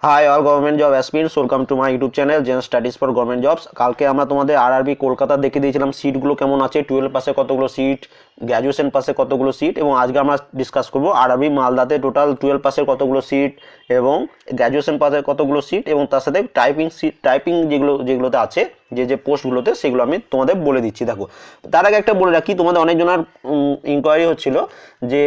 High all government job aspirants, welcome to my YouTube channel Zen studies for government jobs. কালকে আমরা তোমাদের RRB Kolkata দেখে দিয়েছিলাম সিটগুলো কেমন আছে, 12 পাসে কতগুলো সিট, গ্র্যাজুয়েশন পাসে কতগুলো সিট, এবং আজকে আমরা ডিসকাস করবো আরআরবি মালদাতে টোটাল 12 পাসের কতগুলো সিট এবং গ্র্যাজুয়েশন পাসের কতগুলো সিট, এবং তার সাথে টাইপিং যেগুলোতে আছে যে পোস্টগুলোতে সেগুলো আমি তোমাদের বলে দিচ্ছি। দেখো, তার আগে একটা বলে রাখি, তোমাদের অনেকজনের ইনকোয়ারি হচ্ছিল যে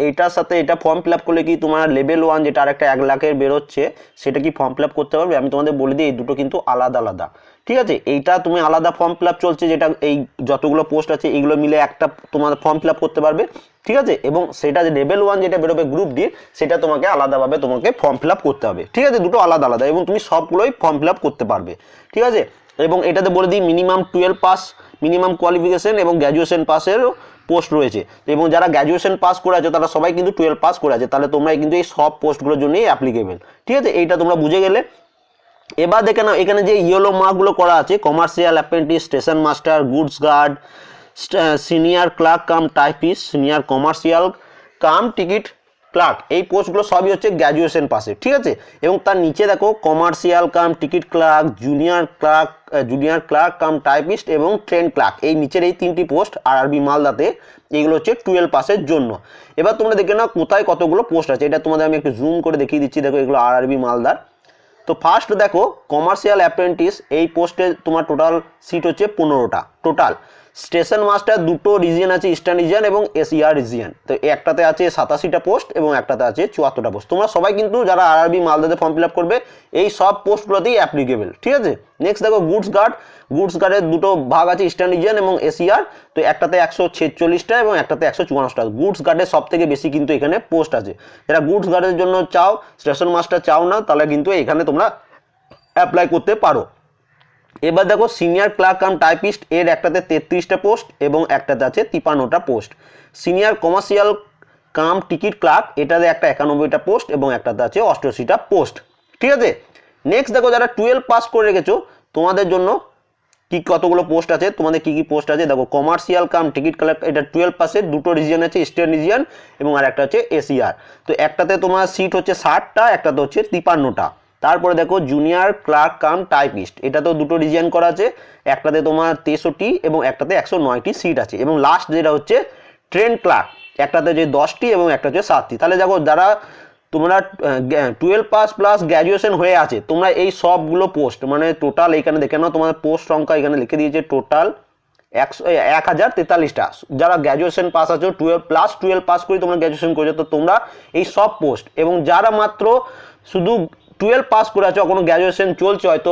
এইটার সাথে এটা ফর্ম ফিল আপ করলে কি তোমার লেভেল 1 যেটা আর একটা 1 লাখের বেরোচ্ছে সেটা কি ফর্ম ফিল আপ করতে পারবে? আমি তোমাদের বলে দিই এই দুটো কিন্তু আলাদা আলাদা, ঠিক আছে? এইটা তুমি আলাদা ফর্ম ফিল আপ চলছে, যেটা এই যতগুলো পোস্ট আছে এইগুলো মিলে একটা তোমার ফর্ম ফিল আপ করতে পারবে, ঠিক আছে? এবং সেটা যে লেভেল 1 যেটা বেরোবে গ্রুপ ডি, সেটা তোমাকে আলাদাভাবে তোমাকে ফর্ম ফিল আপ করতে হবে, ঠিক আছে? দুটো আলাদা আলাদা, এবং তুমি সবগুলোই ফর্ম ফিল আপ করতে পারবে, ঠিক আছে? এবং এটাতে বলে দিই মিনিমাম 12 পাস, মিনিমাম কোয়ালিফিকেশন এবং গ্র্যাজুয়েশন পাসেরও পোস্ট রয়েছে, এবং যারা গ্র্যাজুয়েশন পাস করে আছে তারা সবাই কিন্তু 12 পাস করে আছে, তাহলে তোমরা কিন্তু এই সব পোস্টগুলোর জন্যই অ্যাপ্লিকেবল, ঠিক আছে? এইটা তোমরা বুঝে গেলে। এবার দেখে নাও এখানে যে ইয়েলো মার্কগুলো করা আছে, commercial apprentice, station master, goods guard, senior clerk cum typist, senior commercial cum ticket clerk, এই পোস্টগুলো সবই হচ্ছে গ্র্যাজুয়েশন পাসে, ঠিক আছে? এবং তার নিচে দেখো commercial cum ticket clerk, junior clerk cum typist এবং ট্রেন ক্লার্ক, এই নিচের এই তিনটি পোস্ট আরআরবি মালদাতে এইগুলো হচ্ছে 12 পাসের জন্য। এবার তোমরা দেখে নাও কোথায় কতগুলো পোস্ট আছে, এটা তোমাদের আমি একটু জুম করে দেখিয়ে দিচ্ছি। দেখো, এগুলো আরআরবি মালদার। তো ফার্স্ট দেখো কমার্শিয়াল অ্যাপ্রেন্টিস, এই পোস্টে তোমার টোটাল সিট হচ্ছে 15টা টোটাল। স্টেশন মাস্টার দুটো রিজিয়ন আছে, ইস্টার্ন রিজিয়ন এবং এসিআর রিজিয়ন, তো একটাতে আছে 87টা পোস্ট এবং একটাতে আছে 74টা পোস্ট। তোমরা সবাই কিন্তু যারা আরআরবি মালদাতে ফর্ম ফিল আপ করবে এই সব পোস্টগুলোতেই অ্যাপ্লিকেবল, ঠিক আছে? নেক্সট দেখো গুডস গার্ডের দুটো ভাগ আছে, ইস্টার্ন রিজিয়ন এবং এসিআর, তো একটাতে 146টা এবং একটাতে 154টা। গুডস গার্ডের সব থেকে বেশি কিন্তু এখানে পোস্ট আছে। যারা গুডস গার্ডের জন্য চাও, স্টেশন মাস্টার চাও না, তাহলে কিন্তু এখানে তোমরা অ্যাপ্লাই করতে পারো। এবার দেখো সিনিয়র ক্লার্ক কাম টাইপিস্ট, এর একটাতে 33টা পোস্ট এবং একটাতে আছে 53টা post. Senior commercial cum ticket clerk, এটাতে একটা 91টা পোস্ট এবং একটাতে আছে 88টা পোস্ট, ঠিক আছে? নেক্সট দেখো যারা 12 পাস করে রেখেছো তোমাদের জন্য কি কতগুলো পোস্ট আছে, তোমাদের কি কি পোস্ট আছে দেখো। কমার্শিয়াল কাম টিকিট ক্লার্ক, এটা 12 পাসের, দুটো রিজিয়ন আছে, ইস্টার্ন রিজিয়ন এবং আর একটা হচ্ছে এসিআর। তো একটাতে তোমার সিট হচ্ছে 60টা, একটাতে হচ্ছে 53টা। তারপরে দেখো জুনিয়র ক্লার্ক কাম টাইপিস্ট, এটাতেও দুটো রিজিয়ন করা আছে, একটাতে তোমার 63 এবং একটাতে 109টি সিট আছে। এবং লাস্ট যেটা হচ্ছে ট্রেন ক্লার্ক, একটাতে যে 10টি এবং একটা হচ্ছে 7টি। তাহলে দেখো যারা তোমরা 12 পাস প্লাস গ্র্যাজুয়েশন হয়ে আছে, তোমরা এই সবগুলো পোস্ট মানে টোটাল এখানে দেখে নাও, তোমাদের পোস্ট সংখ্যা এখানে লিখে দিয়েছে টোটাল 1043টা। যারা গ্র্যাজুয়েশন পাস আছো, 12 পাস করে তোমরা গ্র্যাজুয়েশন করেছো, তো তোমরা এই সব পোস্ট, এবং যারা মাত্র শুধু 12 পাস করে আছো, কোনো গ্র্যাজুয়েশন চলছে হয়তো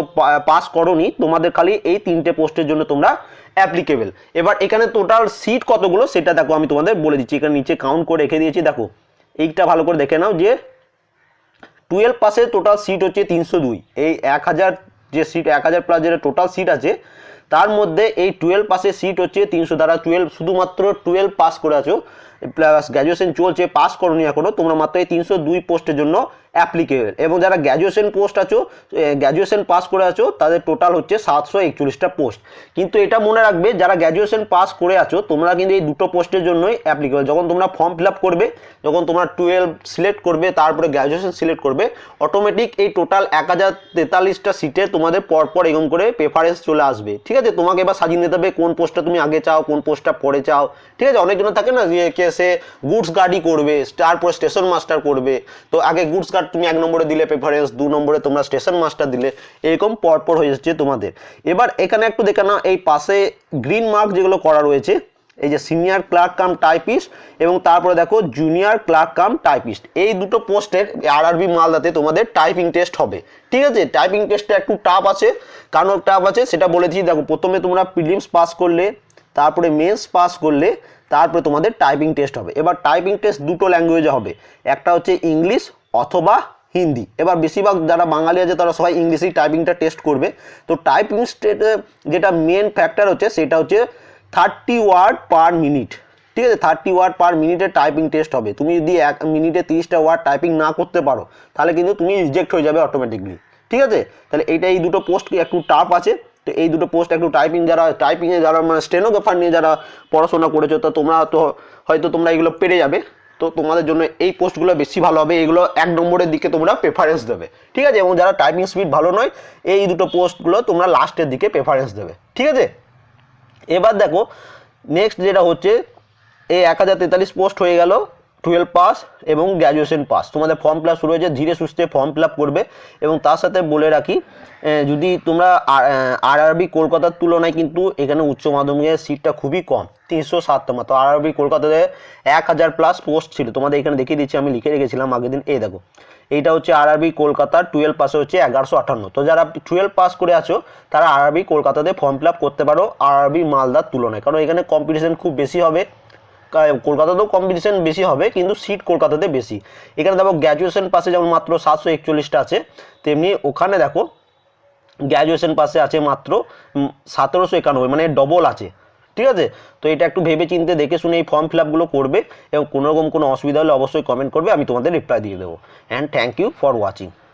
পাস করোনি, তোমাদের খালি এই 3টে পোস্টের জন্য তোমরা অ্যাপ্লিকেবল। এবার এখানে টোটাল সিট কতগুলো সেটা দেখো, আমি তোমাদের বলে দিচ্ছি, এখানে নিচে কাউন্ট করে রেখে দিয়েছি। দেখো এইটা ভালো করে দেখে নাও যে 12 পাসে টোটাল সিট হচ্ছে 302, এই 1000 যে সিট 1000 প্লাস যেটা টোটাল সিট আছে তার মধ্যে এই 12 পাসে সিট হচ্ছে 300। দ্বারা 12 শুধুমাত্র 12 পাস করে আছো প্লাস গ্র্যাজুয়েশন চলছে, পাস করোনি এখনো, তোমরা মাত্র এই 302 পোস্টের জন্য অ্যাপ্লিকেবল। এবং যারা গ্র্যাজুয়েশন পোস্ট আছো, গ্র্যাজুয়েশন পাস করে আছো, তাদের টোটাল হচ্ছে 741টা পোস্ট। কিন্তু এটা মনে রাখবে, যারা গ্র্যাজুয়েশন পাস করে আছো তোমরা কিন্তু এই দুটো পোস্টের জন্যই অ্যাপ্লিকেবল। যখন তোমরা ফর্ম ফিল আপ করবে, যখন তোমরা 12 সিলেক্ট করবে, তারপরে গ্র্যাজুয়েশন সিলেক্ট করবে, অটোমেটিক এই টোটাল 1043টা সিটে তোমাদের পরপর এরকম করে প্রেফারেন্স চলে আসবে, ঠিক আছে? তোমাকে এবার সাজিয়ে নিতে হবে কোন পোস্টটা তুমি আগে চাও, কোন পোস্টটা পরে চাও, ঠিক আছে? অনেকজন থাকে না যে সে গুডস গার্ডই করবে, তারপর স্টেশন মাস্টার করবে, তো আগে গুডস গার্ড তুমি 1 নম্বরে দিলে প্রেফারেন্স, 2 নম্বরে তোমরা স্টেশন মাস্টার দিলে, এরকম পরপর হয়ে যাচ্ছে তোমাদের। এবার এখানে একটু দেখে নাও, এই পাশে গ্রিন মার্ক যেগুলো করা রয়েছে, এই যে সিনিয়র ক্লার্ক কাম টাইপিস্ট এবং তারপরে দেখো জুনিয়র ক্লার্ক কাম টাইপিস্ট, এই দুটো পোস্টের আরআরবি মালদাতে তোমাদের টাইপিং টেস্ট হবে, ঠিক আছে? টাইপিং টেস্টটা একটু টাফ আছে, কারণ টাফ আছে সেটা বলে দিচ্ছি। দেখো প্রথমে তোমরা প্রিলিমস পাস করলে, তারপরে মেন্স পাস করলে, তারপরে তোমাদের টাইপিং টেস্ট হবে। এবার টাইপিং টেস্ট দুটো ল্যাঙ্গুয়েজে হবে, একটা হচ্ছে ইংলিশ অথবা হিন্দি। এবার বেশিরভাগ যারা বাঙালি আছে তারা সবাই ইংলিশেই টাইপিংটা টেস্ট করবে। তো টাইপিং স্টেটে যেটা মেন ফ্যাক্টর হচ্ছে সেটা হচ্ছে 30 ওয়ার্ড পার মিনিট, ঠিক আছে? 30 ওয়ার্ড পার মিনিটে টাইপিং টেস্ট হবে। তুমি যদি 1 মিনিটে 30টা ওয়ার্ড টাইপিং না করতে পারো তাহলে কিন্তু তুমি রিজেক্ট হয়ে যাবে অটোমেটিকলি, ঠিক আছে? তাহলে এই দুটো পোস্ট একটু টাফ আছে। তো এই দুটো পোস্ট একটু টাইপিংয়ে যারা মানে স্টেনোগ্রাফার নিয়ে যারা পড়াশোনা করেছো, তো তোমরা তো হয়তো তোমরা এগুলো পেরে যাবে, তো তোমাদের জন্য এই পোস্টগুলো বেশি ভালো হবে, এগুলো 1 নম্বরের দিকে তোমরা প্রেফারেন্স দেবে, ঠিক আছে। এবং যারা টাইপিং স্পিড ভালো নয় এই দুটো পোস্টগুলো তোমরা লাস্টের দিকে প্রেফারেন্স দেবে, ঠিক আছে। এবার দেখো নেক্সট যেটা হচ্ছে এই 1043 পোস্ট হয়ে গেল 12 পাস এবং গ্র্যাজুয়েশন পাস। তোমাদের ফর্ম ফিল আপ শুরু হয়েছে, ধীরে সুস্থে ফর্ম ফিল আপ করবে। এবং তার সাথে বলে রাখি যদি তোমরা আরআরবি কলকাতার তুলনায় কিন্তু এখানে উচ্চ মাধ্যমিকের সিটটা খুবই কম, 307টা মাত্র। আরআরবি কলকাতাতে 1000+ পোস্ট ছিল, তোমাদের এখানে দেখিয়ে দিচ্ছি, আমি লিখে রেখেছিলাম আগের দিন। এই দেখো এইটা হচ্ছে আরআরবি কলকাতার 12 পাসে হচ্ছে 1158। তো যারা 12 পাস করে আছো তারা আরআরবি কলকাতাতে ফর্ম ফিল আপ করতে পারো আরআরবি মালদার তুলনায়, কারণ এখানে কম্পিটিশন খুব বেশি হবে। কলকাতাতেও কম্পিটিশন বেশি হবে কিন্তু সিট কলকাতাতে বেশি। এখানে দেখো গ্র্যাজুয়েশন পাসে যেমন মাত্র 741টা আছে, তেমনি ওখানে দেখো গ্র্যাজুয়েশন পাসে আছে মাত্র 1791, মানে ডবল আছে, ঠিক আছে। তো এটা একটু ভেবে চিন্তে দেখে শুনে এই ফর্ম ফিল আপগুলো করবে এবং কোনো রকম কোনো অসুবিধা হলে অবশ্যই কমেন্ট করবে, আমি তোমাদের রিপ্লাই দিয়ে দেবো। And thank you for watching.